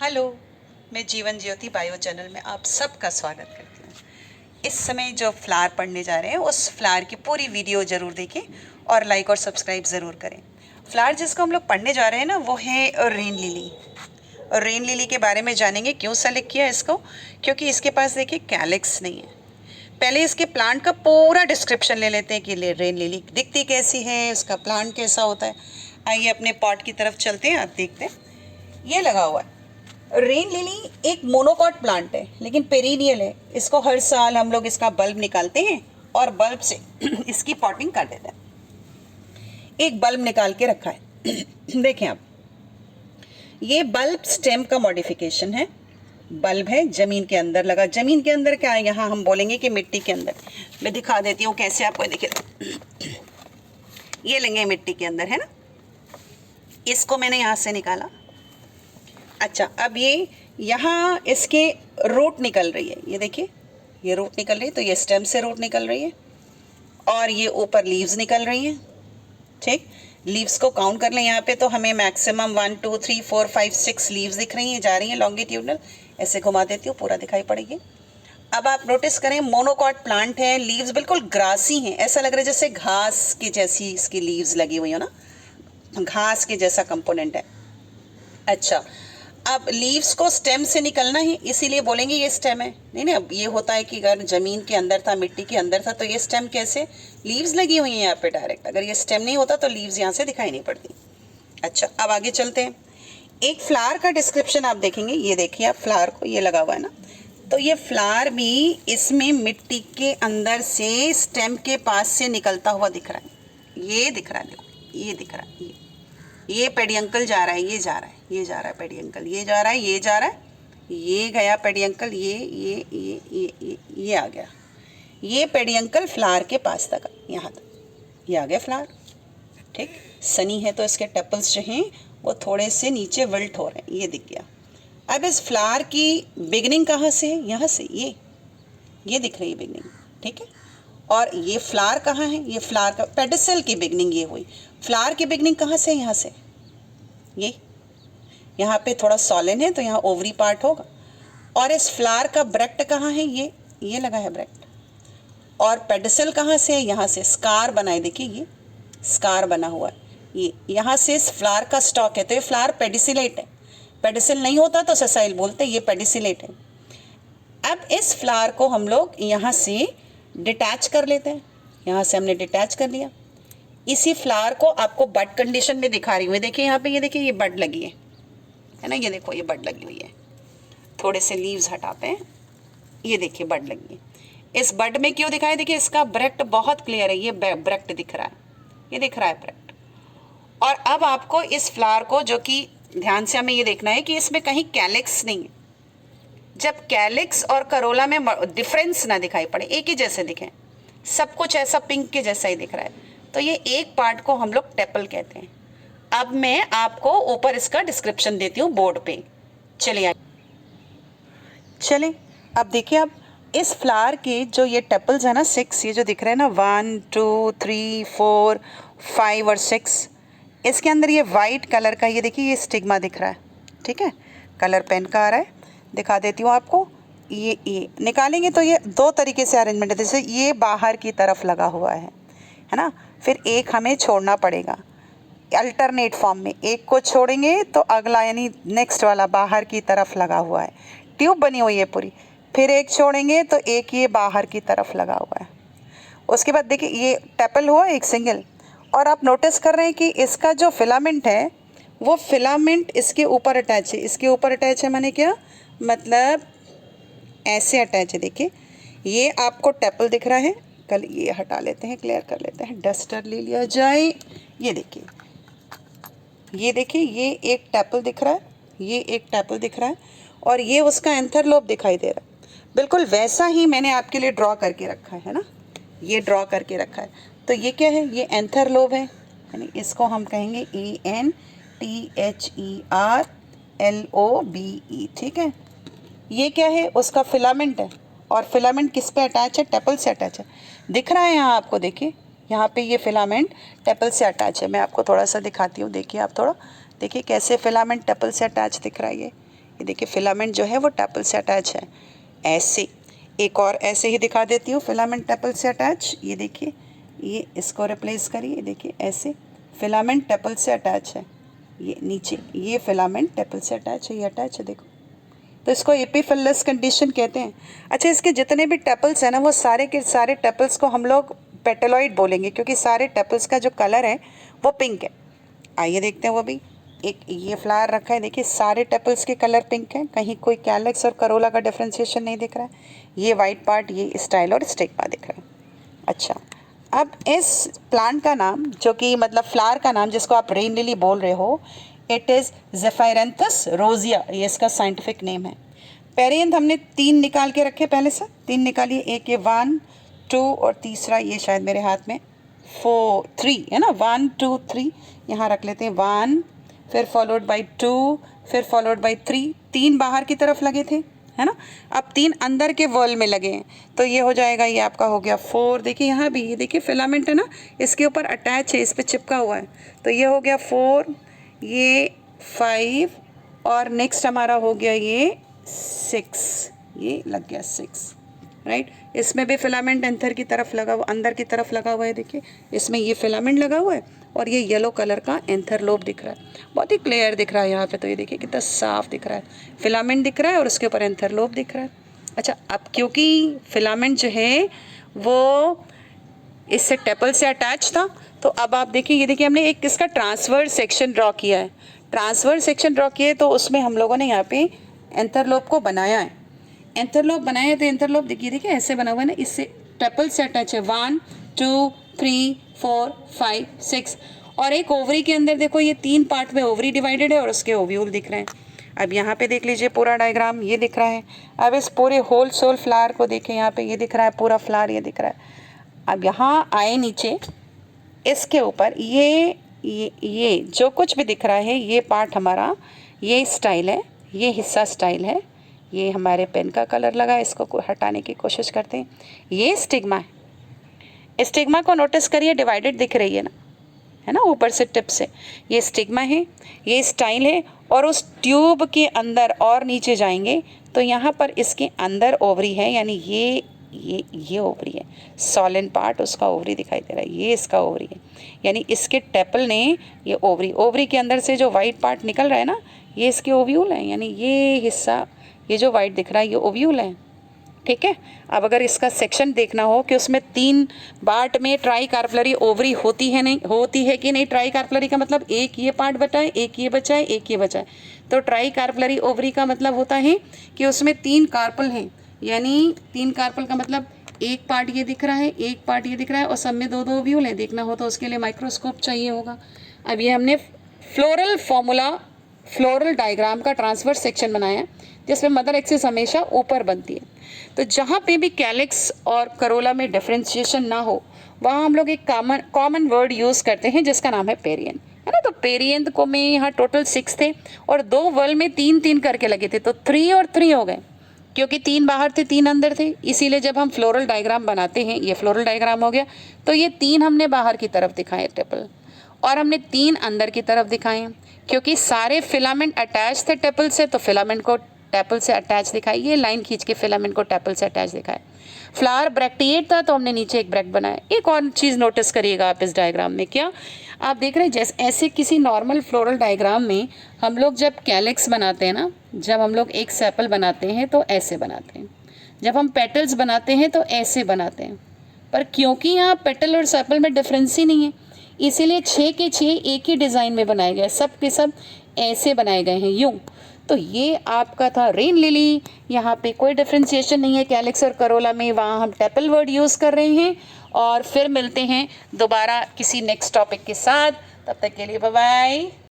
Hello, मैं Jeevan Jyoti bio channel में आप सबका स्वागत करती हूँ। इस समय जो फ्लावर पढ़ने जा रहे हैं उस फ्लावर की पूरी वीडियो ज़रूर देखें और लाइक और सब्सक्राइब ज़रूर करें। फ्लावर जिसको हम लोग पढ़ने जा रहे हैं ना वो है रेन लिली। और रेन लिली के बारे में जानेंगे क्यों सेलेक्ट किया इसको, क्योंकि इसके पास देखिए कैलिक्स नहीं है। पहले इसके प्लांट का पूरा डिस्क्रिप्शन ले लेते हैं कि रेन लिली दिखती कैसी है, उसका प्लांट कैसा होता है। आइए अपने पॉट की तरफ चलते हैं, आप देखते हैं। ये लगा हुआ है। रेन लिली एक मोनोकॉट प्लांट है लेकिन पेरिनियल है। इसको हर साल हम लोग इसका बल्ब निकालते हैं और बल्ब से इसकी पॉटिंग कर देते हैं। एक बल्ब निकाल के रखा है देखें आप, ये बल्ब स्टेम का मॉडिफिकेशन है। बल्ब है जमीन के अंदर लगा। जमीन के अंदर क्या है, यहाँ हम बोलेंगे कि मिट्टी के अंदर। मैं दिखा देती हूँ कैसे आपको। देखिए ये लेंगे मिट्टी के अंदर है ना, इसको मैंने यहाँ से निकाला। अच्छा, अब ये यहाँ इसके रूट निकल रही है। ये देखिए ये रूट निकल रही है, तो ये स्टेम से रूट निकल रही है और ये ऊपर लीव्स निकल रही हैं। ठीक, लीव्स को काउंट कर लें यहाँ पे तो हमें मैक्सिमम 1 2 3 4 5 6 लीव्स दिख रही हैं, जा रही हैं लॉन्गिट्यूडनल। ऐसे घुमा देती हूँ, पूरा दिखाई पड़ेगी। अब आप नोटिस करें, मोनोकॉट प्लांट है, लीव्स बिल्कुल ग्रासी हैं। ऐसा लग रहा है जैसे घास की जैसी इसकी लीव्स लगी हुई हो ना, घास के जैसा कंपोनेंट है। अच्छा, अब लीव्स को स्टेम से निकलना है, इसीलिए बोलेंगे ये स्टेम है। नहीं नहीं, अब ये होता है कि अगर ज़मीन के अंदर था, मिट्टी के अंदर था, तो ये स्टेम कैसे, लीव्स लगी हुई हैं यहाँ पे डायरेक्ट। अगर ये स्टेम नहीं होता तो लीव्स यहाँ से दिखाई नहीं पड़ती। अच्छा, अब आगे चलते हैं। एक फ्लावर का डिस्क्रिप्शन आप देखेंगे। ये देखिए आप फ्लावर को, ये लगा हुआ है ना, तो ये फ्लावर भी इसमें मिट्टी के अंदर से स्टेम के पास से निकलता हुआ दिख रहा है। ये दिख रहा है, देखो ये दिख रहा है। ये पेडियंकल जा रहा है, ये जा रहा है, ये जा रहा है पेडियंकल, ये जा रहा है, ये जा रहा है, ये गया पेडियंकल, ये आ गया। ये पेडियंकल फ्लावर के पास तक, यहाँ तक ये आ गया फ्लावर। ठीक, सनी है तो इसके टेपल्स जो हैं वो थोड़े से नीचे विल्ट हो रहे हैं, ये दिख गया। अब इस फ्लावर की बिगनिंग कहाँ से है, यहाँ से ये दिख रही है बिगनिंग। ठीक है, और ये फ्लावर कहाँ है, ये फ्लावर का पेडिसल की बिगनिंग ये हुई। फ्लावर की बिगनिंग कहाँ से, यहाँ से। ये यहाँ पे थोड़ा सॉलिन है तो यहाँ ओवरी पार्ट होगा। और इस फ्लावर का ब्रेक्ट कहाँ है, ये लगा है ब्रेक्ट। और पेडिसल कहाँ से है, यहाँ से स्कार बना है, देखिए ये स्कार बना हुआ है। ये यहाँ से इस फ्लावर का स्टॉक है, तो ये फ्लावर पेडिसिलेट है। पेडिसिल नहीं होता तो सेसाइल बोलते, ये पेडिसिलेट है। अब इस फ्लावर को हम लोग यहाँ से डिटैच कर लेते हैं। यहाँ से हमने डिटैच कर लिया। इसी फ्लावर को आपको बड कंडीशन में दिखा रही हूँ। देखिए यहाँ पे, ये देखिए ये बड लगी है ना, ये देखो ये बड लगी हुई है। थोड़े से लीव्स हटाते हैं, ये देखिए बड लगी है। इस बड में क्यों दिखाई, देखिए इसका ब्रेक्ट बहुत क्लियर है, ये ब्रेक्ट दिख रहा है, ये दिख रहा है ब्रेक्ट। और अब आपको इस फ्लावर को, जो कि ध्यान से हमें ये देखना है कि इसमें कहीं कैलिक्स नहीं है। जब कैलिक्स और करोला में डिफरेंस ना दिखाई पड़े, एक ही जैसे दिखें, सब कुछ ऐसा पिंक के जैसा ही दिख रहा है, तो ये एक पार्ट को हम लोग टेपल कहते हैं। अब मैं आपको ऊपर इसका डिस्क्रिप्शन देती हूँ बोर्ड पे। चलिए अब देखिए, अब इस फ्लावर के जो ये टेपल्स है ना 6, ये जो दिख रहे हैं ना 1 2 3 4 5 और 6, इसके अंदर ये वाइट कलर का, ये देखिए ये स्टिग्मा दिख रहा है। ठीक है, कलर पेन का आ रहा है, दिखा देती हूँ आपको। ये निकालेंगे तो ये 2 तरीके से अरेंजमेंट है। जैसे ये बाहर की तरफ लगा हुआ है ना, फिर एक हमें छोड़ना पड़ेगा अल्टरनेट फॉर्म में। एक को छोड़ेंगे तो अगला, यानी नेक्स्ट वाला बाहर की तरफ लगा हुआ है, ट्यूब बनी हुई है पूरी। फिर एक छोड़ेंगे तो एक ये बाहर की तरफ लगा हुआ है। उसके बाद देखिए ये टेपल हुआ एक सिंगल। और आप नोटिस कर रहे हैं कि इसका जो फिलामेंट है वो फिलामेंट इसके ऊपर अटैच है। इसके ऊपर अटैच है माने क्या, मतलब ऐसे अटैच है। देखिए ये आपको टेपल दिख रहा है। कल ये हटा लेते हैं, क्लियर कर लेते हैं, डस्टर ले लिया जाए। ये देखिए ये एक टेपल दिख रहा है, ये एक टेपल दिख रहा है, और ये उसका एंथर लोब दिखाई दे रहा है। बिल्कुल वैसा ही मैंने आपके लिए ड्रॉ करके रखा है ना, ये ड्रॉ करके रखा है। तो ये क्या है, ये एंथर लोब है, यानी इसको हम कहेंगे ENTHERLOBE। ठीक है, ये क्या है, उसका फिलामेंट है। और फिलामेंट किस पे अटैच है, टेपल से अटैच है। दिख रहा है यहाँ आपको, देखिए यहाँ पे ये फिलामेंट टेपल से अटैच है। मैं आपको थोड़ा सा दिखाती हूँ, देखिए आप थोड़ा देखिए कैसे फिलामेंट टेपल से अटैच दिख रहा है। ये देखिए फिलामेंट जो है वो टेपल से अटैच है। ऐसे एक और ऐसे ही दिखा देती हूँ, फिलामेंट टेपल से अटैच। ये देखिए, ये इसको रिप्लेस करिए, देखिए ऐसे फिलामेंट टेपल से अटैच है। ये नीचे ये फिलामेंट टेपल से अटैच है, ये अटैच है देखो, तो इसको एपीफिलस कंडीशन कहते हैं। अच्छा, इसके जितने भी टेपल्स हैं ना, वो सारे के सारे टेपल्स को हम लोग पेटलॉइड बोलेंगे, क्योंकि सारे टेपल्स का जो कलर है वो पिंक है। आइए देखते हैं वो भी। एक ये फ्लावर रखा है, देखिए सारे टेपल्स के कलर पिंक हैं, कहीं कोई कैलेक्स और करोला का डिफ्रेंशिएशन नहीं दिख रहा है। ये वाइट पार्ट, ये स्टाइल और स्टिग्मा दिख रहा है। अच्छा, अब इस प्लांट का नाम, जो कि मतलब फ्लावर का नाम जिसको आप रेन लिली बोल रहे हो, इट इज़ ज़ेफायरैंथस रोजिया, ये इसका साइंटिफिक नेम है। पेरियंथ हमने 3 निकाल के रखे, पहले से 3 निकालिए। एक ये 1 2 और तीसरा ये शायद मेरे हाथ में 4 3 है ना, 1 2 3 यहाँ रख लेते हैं। 1 फिर फॉलोड बाई 2 फिर फॉलोड बाई 3, 3 बाहर की तरफ लगे थे, है ना। अब 3 अंदर के वॉल में लगे हैं, तो ये हो जाएगा, ये आपका हो गया 4। देखिए यहाँ भी, ये देखिए फिलामेंट है ना, इसके ऊपर अटैच है, इस पर चिपका हुआ है, तो ये हो गया 4, ये 5 और नेक्स्ट हमारा हो गया ये 6, ये लग गया 6, राइट। इसमें भी फिलामेंट अंदर की तरफ लगा हुआ है, देखिए इसमें ये फिलामेंट लगा हुआ है और ये येलो कलर का एंथर लोब दिख रहा है, बहुत ही क्लियर दिख रहा है यहाँ पे। तो ये देखिए कितना साफ दिख रहा है, फिलामेंट दिख रहा है और उसके ऊपर एंथर लोब दिख रहा है। अच्छा, अब क्योंकि फिलामेंट जो है वो इससे टेपल से अटैच था, तो अब आप देखिए, ये देखिए हमने एक इसका ट्रांसवर्स सेक्शन ड्रॉ किया है। ट्रांसवर्स सेक्शन ड्रॉ किया है तो उसमें हम लोगों ने यहाँ पे एंथर लोब को बनाया है। एंथर लोब बनाया है तो एंथर लोब देखिए ऐसे बना हुआ है ना, इससे टेपल से अटैच है। 1 2 3 4 5 6 और एक ओवरी के अंदर देखो, ये 3 पार्ट में ओवरी डिवाइडेड है और उसके ओव्यूल दिख रहे हैं। अब यहाँ पे देख लीजिए पूरा डायग्राम ये दिख रहा है। अब इस पूरे होल सोल फ्लावर को देखें, यहाँ पे ये दिख रहा है पूरा फ्लावर, ये दिख रहा है। अब यहाँ आए नीचे, इसके ऊपर ये जो कुछ भी दिख रहा है, ये पार्ट हमारा, ये स्टाइल है, ये हिस्सा स्टाइल है, ये हमारे पेन का कलर लगा है, इसको हटाने की कोशिश करते हैं। ये स्टिग्मा है, स्टिग्मा को नोटिस करिए, डिवाइडेड दिख रही है ना, है ना, ऊपर से टिप से। ये स्टिग्मा है, ये स्टाइल है, और उस ट्यूब के अंदर और नीचे जाएंगे तो यहाँ पर इसके अंदर ओवरी है, यानी ये ओवरी है, सॉलिड पार्ट उसका ओवरी दिखाई दे रहा है, ये इसका ओवरी है, यानी इसके टेपल ने ये ओवरी के अंदर से जो वाइट पार्ट निकल रहा है ना, ये इसके ओव्यूल है, यानी ये हिस्सा, ये जो वाइट दिख रहा है ये ओव्यूल है, ठीक है। अब अगर इसका सेक्शन देखना हो कि उसमें 3 पार्ट में ट्राई कार्पलरी ओवरी होती है कि नहीं, ट्राई कार्पलरी का मतलब एक ये पार्ट बचा है, एक ये बचा है, एक ये बचा है, तो ट्राई कार्पलरी ओवरी का मतलब होता है कि उसमें 3 कार्पल हैं, यानी 3 कार्पल का मतलब एक पार्ट ये दिख रहा है, एक पार्ट ये दिख रहा है, और सब में 2 ओव्यूल है। देखना हो तो उसके लिए माइक्रोस्कोप चाहिए होगा। अब ये हमने फ्लोरल डायग्राम का ट्रांसवर्स सेक्शन बनाया है, जिसमें मदर एक्सिस हमेशा ऊपर बनती है। तो जहाँ पे भी कैलिक्स और करोला में डिफरेंशिएशन ना हो, वहाँ हम लोग एक कॉमन वर्ड यूज़ करते हैं जिसका नाम है पेरियन, है ना। तो पेरियन को में यहाँ टोटल 6 थे और 2 वर्ल में 3-3 करके लगे थे, तो 3 और 3 हो गए, क्योंकि 3 बाहर थे 3 अंदर थे। इसीलिए जब हम फ्लोरल डायग्राम बनाते हैं, ये फ्लोरल डायग्राम हो गया, तो ये 3 हमने बाहर की तरफ दिखाए टेपल, और हमने 3 अंदर की तरफ दिखाए, क्योंकि सारे फिलामेंट अटैच थे टेपल से, तो फिलामेंट को टेपल से अटैच दिखाई, ये लाइन खींच के फिलामेंट को टेपल से अटैच दिखाए। फ्लावर ब्रैक्टिएट था तो हमने नीचे एक ब्रैक्ट बनाया। एक और चीज़ नोटिस करिएगा आप इस डायग्राम में, क्या आप देख रहे हैं, जैसे ऐसे किसी नॉर्मल फ्लोरल डायग्राम में हम लोग जब कैलिक्स बनाते हैं ना, जब हम लोग एक सेपल बनाते हैं तो ऐसे बनाते हैं, जब हम पेटल्स बनाते हैं तो ऐसे बनाते हैं, पर क्योंकि यहाँ पेटल और सेपल में डिफरेंस ही नहीं है, इसीलिए 6 के 6 एक ही डिज़ाइन में बनाए गए, सब के सब ऐसे बनाए गए हैं, यूँ। तो ये आपका था रेन लिली, यहाँ पे कोई डिफ्रेंशिएशन नहीं है कैलिक्स और करोला में, वहाँ हम टेपल वर्ड यूज़ कर रहे हैं। और फिर मिलते हैं दोबारा किसी नेक्स्ट टॉपिक के साथ, तब तक के लिए बाय बाय।